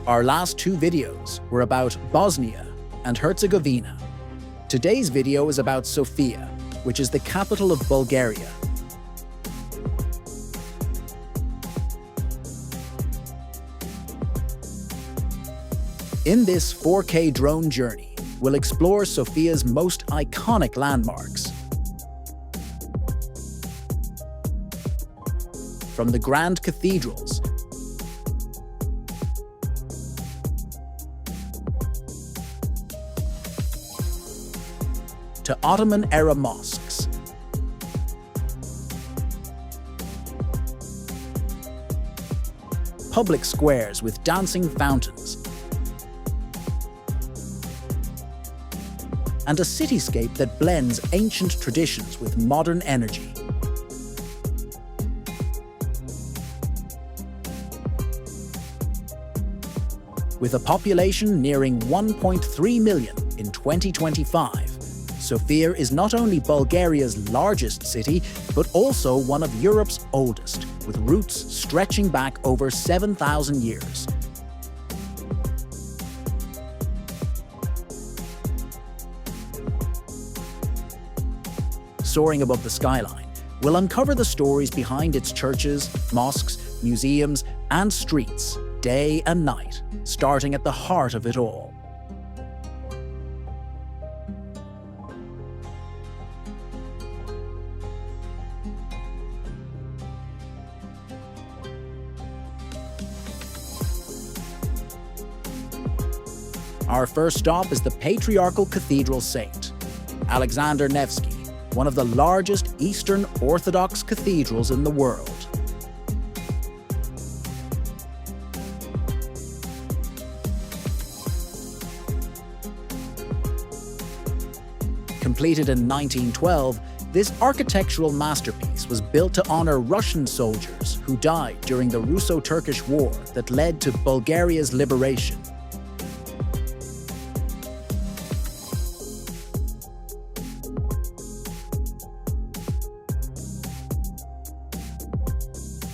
Our last two videos were about Bosnia and Herzegovina. Today's video is about Sofia, which is the capital of Bulgaria. In this 4K drone journey, we'll explore Sofia's most iconic landmarks. From the grand cathedrals to Ottoman-era mosques, public squares with dancing fountains, and a cityscape that blends ancient traditions with modern energy. With a population nearing 1.3 million in 2025, Sofia is not only Bulgaria's largest city, but also one of Europe's oldest, with roots stretching back over 7,000 years. Soaring above the skyline, we'll uncover the stories behind its churches, mosques, museums, and streets, day and night, starting at the heart of it all. Our first stop is the patriarchal cathedral saint, Alexander Nevsky, one of the largest Eastern Orthodox cathedrals in the world. Completed in 1912, this architectural masterpiece was built to honor Russian soldiers who died during the Russo-Turkish War that led to Bulgaria's liberation.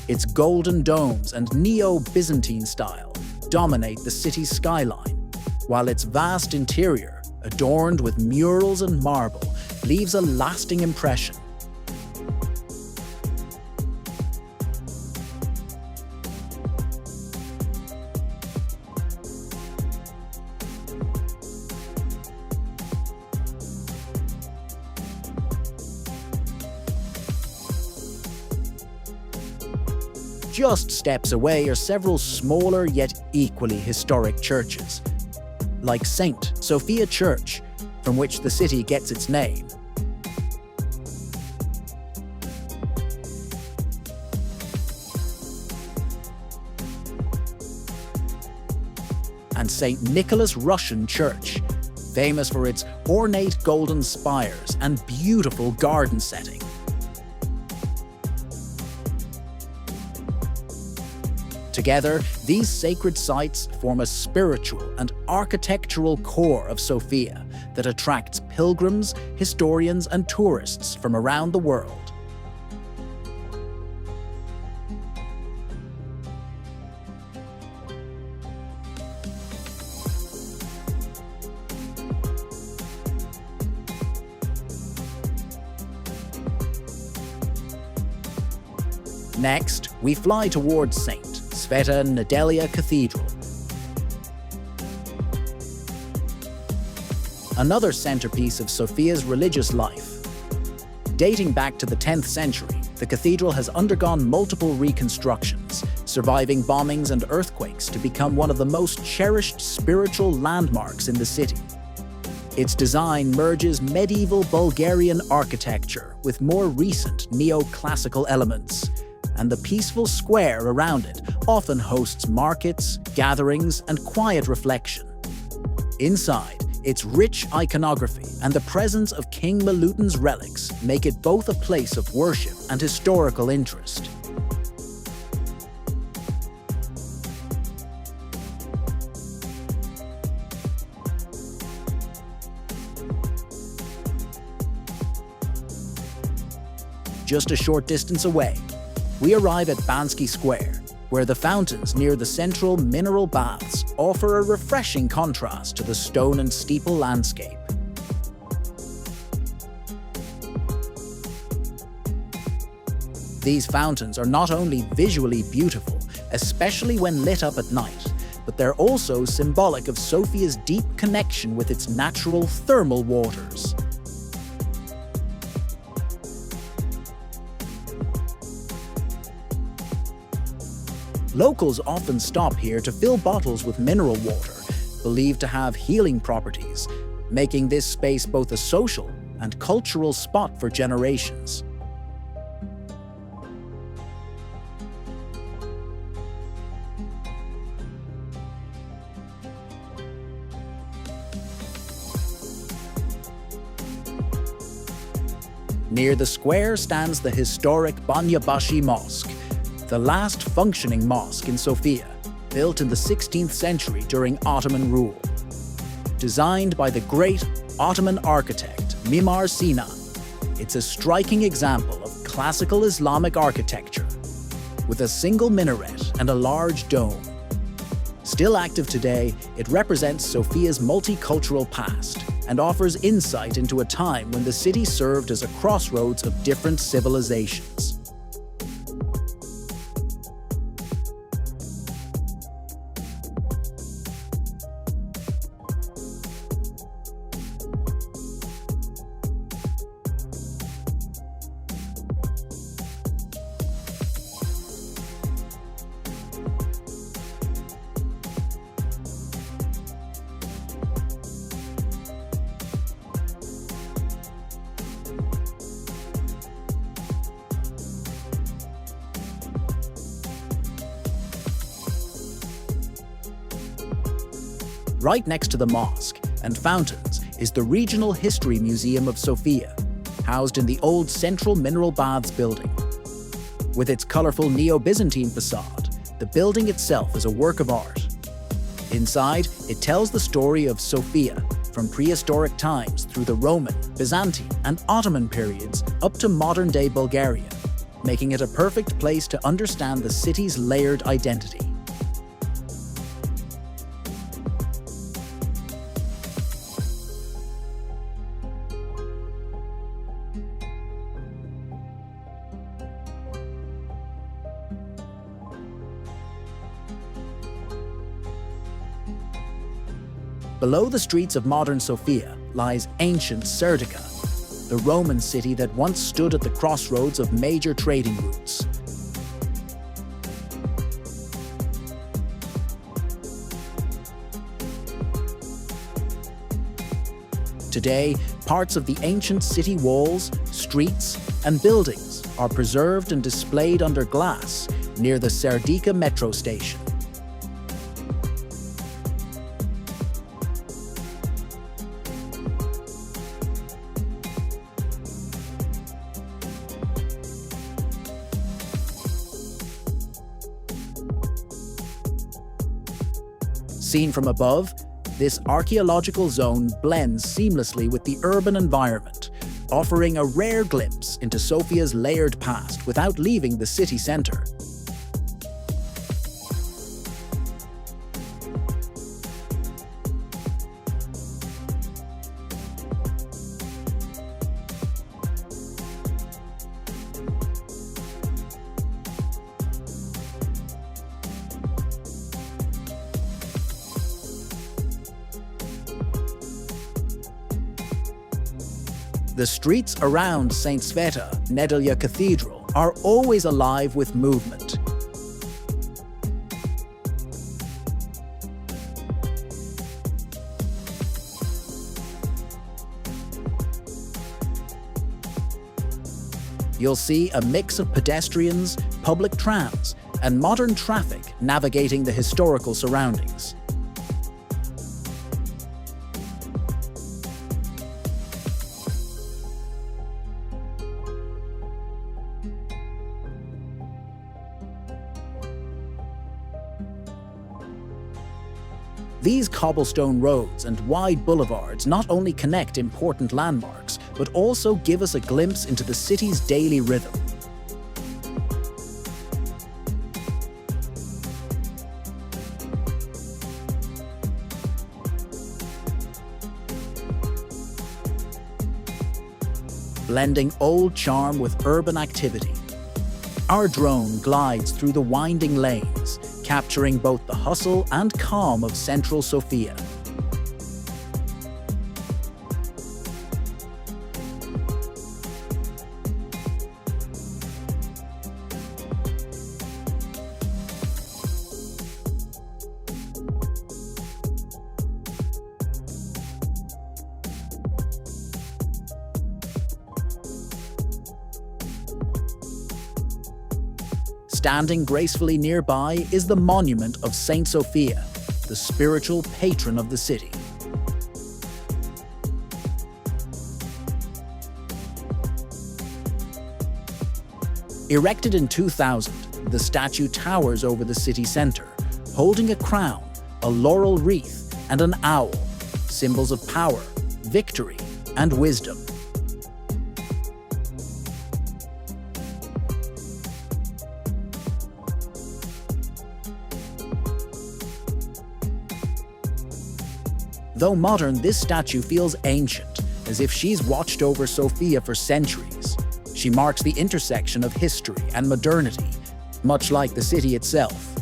Its golden domes and Neo-Byzantine style dominate the city's skyline, while its vast interior, adorned with murals and marble, leaves a lasting impression. Just steps away are several smaller yet equally historic churches, like St. Sofia Church, from which the city gets its name. And St. Nicholas Russian Church, famous for its ornate golden spires and beautiful garden setting. Together, these sacred sites form a spiritual and architectural core of Sofia that attracts pilgrims, historians, and tourists from around the world. Next, we fly towards St. Sveta Nedelja Cathedral. Another centerpiece of Sofia's religious life. Dating back to the 10th century, the cathedral has undergone multiple reconstructions, surviving bombings and earthquakes to become one of the most cherished spiritual landmarks in the city. Its design merges medieval Bulgarian architecture with more recent neoclassical elements, and the peaceful square around it often hosts markets, gatherings, and quiet reflection. Inside, its rich iconography and the presence of King Milutin's relics make it both a place of worship and historical interest. Just a short distance away, we arrive at Bansky Square, where the fountains near the central mineral baths offer a refreshing contrast to the stone and steeple landscape. These fountains are not only visually beautiful, especially when lit up at night, but they're also symbolic of Sofia's deep connection with its natural thermal waters. Locals often stop here to fill bottles with mineral water, believed to have healing properties, making this space both a social and cultural spot for generations. Near the square stands the historic Banya Bashi Mosque, the last functioning mosque in Sofia, built in the 16th century during Ottoman rule. Designed by the great Ottoman architect Mimar Sinan, it's a striking example of classical Islamic architecture, with a single minaret and a large dome. Still active today, it represents Sofia's multicultural past and offers insight into a time when the city served as a crossroads of different civilizations. Right next to the mosque and fountains is the Regional History Museum of Sofia, housed in the old Central Mineral Baths building. With its colorful Neo-Byzantine facade, the building itself is a work of art. Inside, it tells the story of Sofia from prehistoric times through the Roman, Byzantine, and Ottoman periods up to modern-day Bulgaria, making it a perfect place to understand the city's layered identity. Below the streets of modern Sofia lies ancient Serdika, the Roman city that once stood at the crossroads of major trading routes. Today, parts of the ancient city walls, streets, and buildings are preserved and displayed under glass near the Serdika metro station. Seen from above, this archaeological zone blends seamlessly with the urban environment, offering a rare glimpse into Sofia's layered past without leaving the city center. The streets around St. Sveta, Nedelja Cathedral are always alive with movement. You'll see a mix of pedestrians, public trams, and modern traffic navigating the historical surroundings. These cobblestone roads and wide boulevards not only connect important landmarks, but also give us a glimpse into the city's daily rhythm. blending old charm with urban activity. Our drone glides through the winding lanes, capturing both the hustle and calm of central Sofia. Standing gracefully nearby is the monument of Saint Sophia, the spiritual patron of the city. Erected in 2000, the statue towers over the city center, holding a crown, a laurel wreath, and an owl, symbols of power, victory, and wisdom. Though modern, this statue feels ancient, as if she's watched over Sofia for centuries. She marks the intersection of history and modernity, much like the city itself.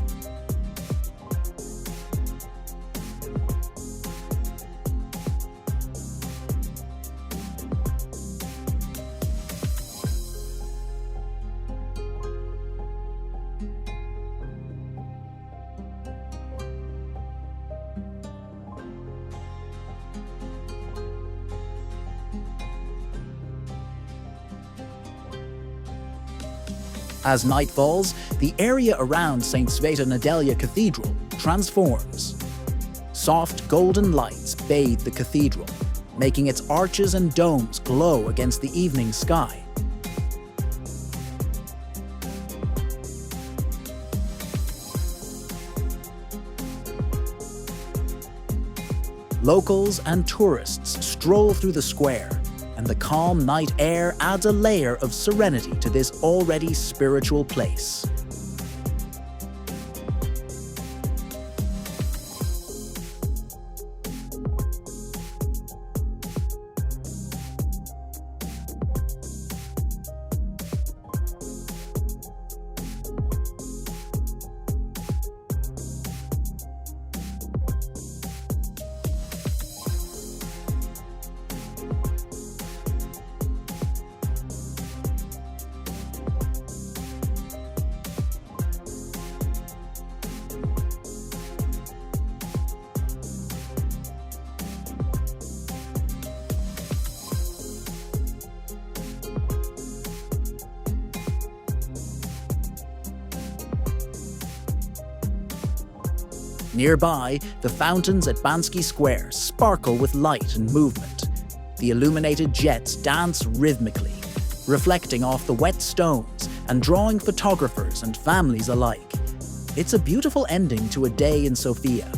As night falls, the area around St. Sveta Nedelja Cathedral transforms. Soft golden lights bathe the cathedral, making its arches and domes glow against the evening sky. Locals and tourists stroll through the square, and the calm night air adds a layer of serenity to this already spiritual place. Nearby, the fountains at Bansky Square sparkle with light and movement. The illuminated jets dance rhythmically, reflecting off the wet stones and drawing photographers and families alike. It's a beautiful ending to a day in Sofia,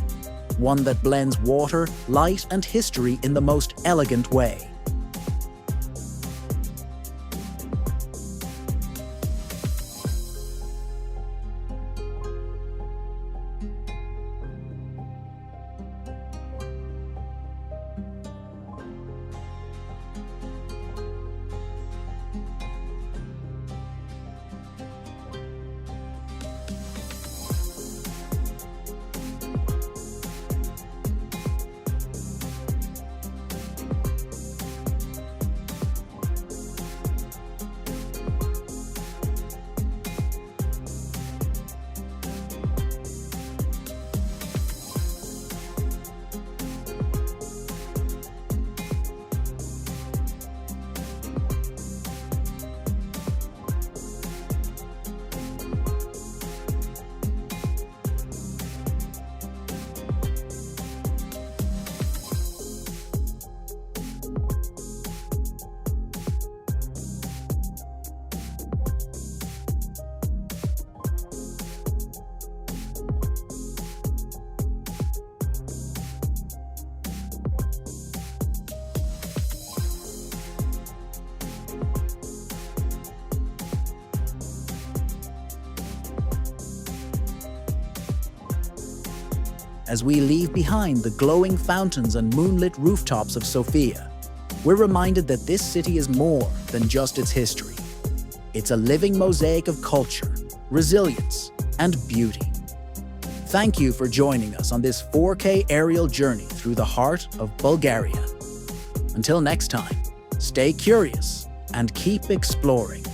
one that blends water, light, and history in the most elegant way. As we leave behind the glowing fountains and moonlit rooftops of Sofia, we're reminded that this city is more than just its history. It's a living mosaic of culture, resilience, and beauty. Thank you for joining us on this 4K aerial journey through the heart of Bulgaria. Until next time, stay curious and keep exploring.